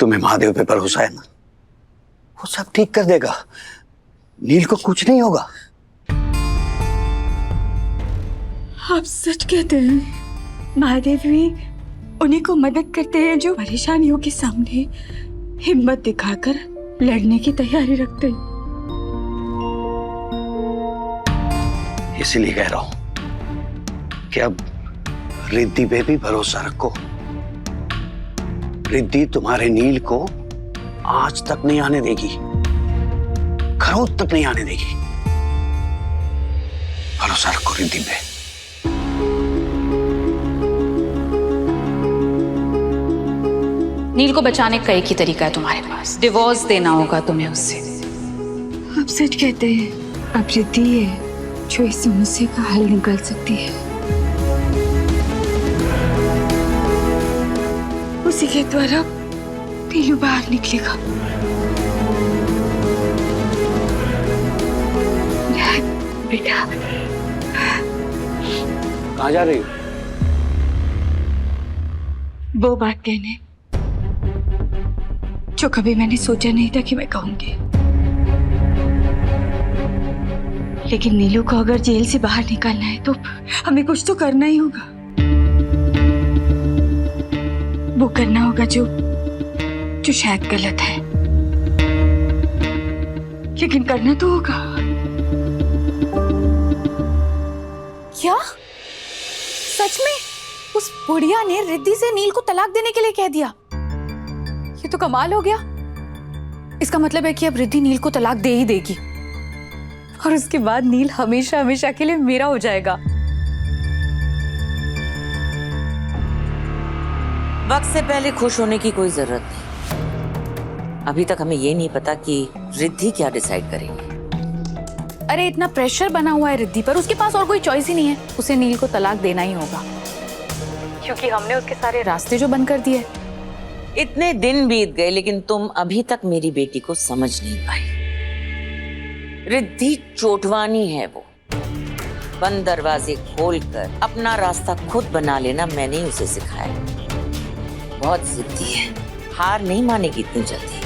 तुम्हें महादेव पे भरोसा है ना, वो सब ठीक कर देगा। नील को कुछ नहीं होगा। आप सच कहते हैं? महादेव भी उन्हीं को मदद करते हैं जो परेशानियों के सामने हिम्मत दिखाकर लड़ने की तैयारी रखते हैं। इसीलिए कह रहा हूं कि अब रिद्धि पे भी भरोसा रखो। रिद्धि तुम्हारे नील को आज तक नहीं आने देगी, खरोच तक नहीं आने देगी। भरोसा रखो रिद्धि पे। नील को बचाने का एक ही तरीका है तुम्हारे पास, डिवोर्स देना होगा तुम्हें उससे। आप सच कहते हैं? अब रिद्धि है जो इस समस्या का हल निकाल सकती है। उसी के द्वारा नीलू बाहर निकलेगा। बेटा, कहाँ जा रही हो? वो बात कहने जो कभी मैंने सोचा नहीं था कि मैं कहूंगी। लेकिन नीलू को अगर जेल से बाहर निकालना है तो हमें कुछ तो करना ही होगा। वो करना होगा जो शायद गलत है, लेकिन करना तो होगा। क्या सच में उस बुढ़िया ने रिद्धि से नील को तलाक देने के लिए कह दिया? ये तो कमाल हो गया। इसका मतलब है कि अब रिद्धि नील को तलाक दे ही देगी और उसके बाद नील हमेशा हमेशा के लिए मेरा हो जाएगा। वक्त से पहले खुश होने की कोई जरूरत नहीं। अभी तक हमें ये नहीं पता कि रिद्धि क्या डिसाइड करेगी। अरे इतना प्रेशर बना हुआ है रिद्धि पर, उसके पास और कोई चॉइस ही नहीं है। उसे नील को तलाक देना ही होगा क्योंकि हमने उसके सारे रास्ते जो बंद कर दिए। इतने दिन बीत गए लेकिन तुम अभी तक मेरी बेटी को समझ नहीं पाई। रिद्धि चोटवानी है वो। बंद दरवाजे खोलकर अपना रास्ता खुद बना लेना मैंने ही उसे सिखाया। बहुत जिद्दी है, हार नहीं मानेगी इतनी जल्दी।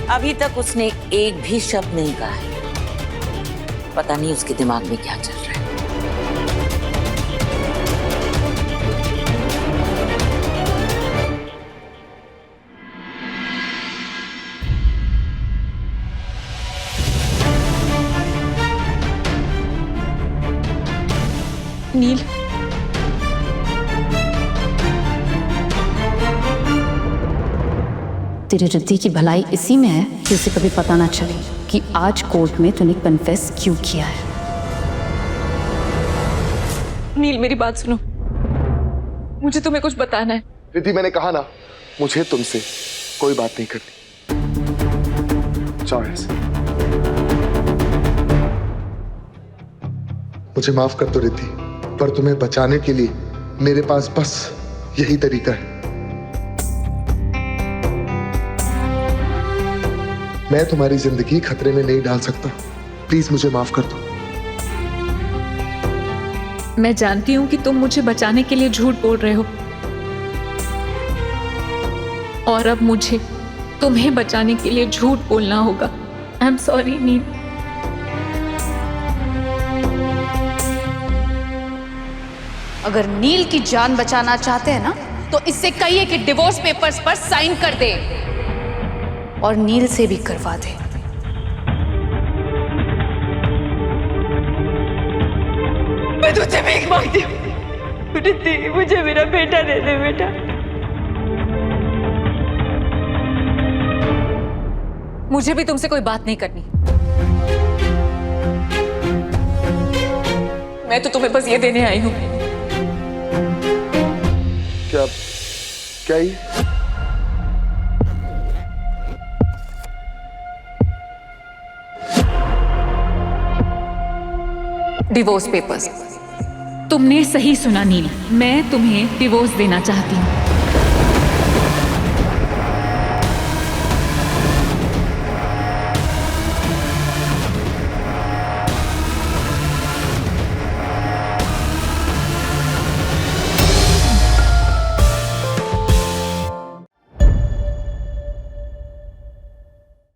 अभी तक उसने एक भी शब्द नहीं कहा है। पता नहीं उसके दिमाग में क्या चल रहा है। नील, तेरी रिद्धि की भलाई इसी में है कि उसे कभी पता ना चले कि आज कोर्ट में तूने कन्फेस क्यों किया है। नील मेरी बात सुनो, मुझे तुम्हें कुछ बताना है। रिद्धि मैंने कहा ना, मुझे तुमसे कोई बात नहीं करनी। जाओ ऐसे। मुझे माफ कर दो रिद्धि, पर तुम्हें बचाने के लिए मेरे पास बस यही तरीका है। मैं तुम्हारी जिंदगी खतरे में नहीं डाल सकता। प्लीज मुझे माफ कर दो। मैं जानती हूँ कि तुम मुझे बचाने के लिए झूठ बोल रहे हो और अब मुझे तुम्हें बचाने के लिए झूठ बोलना होगा। आई एम सॉरी नील। अगर नील की जान बचाना चाहते हैं ना तो इससे कहिए कि डिवोर्स पेपर्स पर साइन कर दे और नील से भी करवा दे। मैं तुझे भीख मांगती हूँ, रिद्धि मुझे मेरा बेटा दे दे। बेटा, मुझे भी तुमसे कोई बात नहीं करनी। मैं तो तुम्हें बस ये देने आई हूँ। क्या ये? Divorce papers. तुमने सही सुना नील, मैं तुम्हें डिवोर्स देना चाहती हूँ।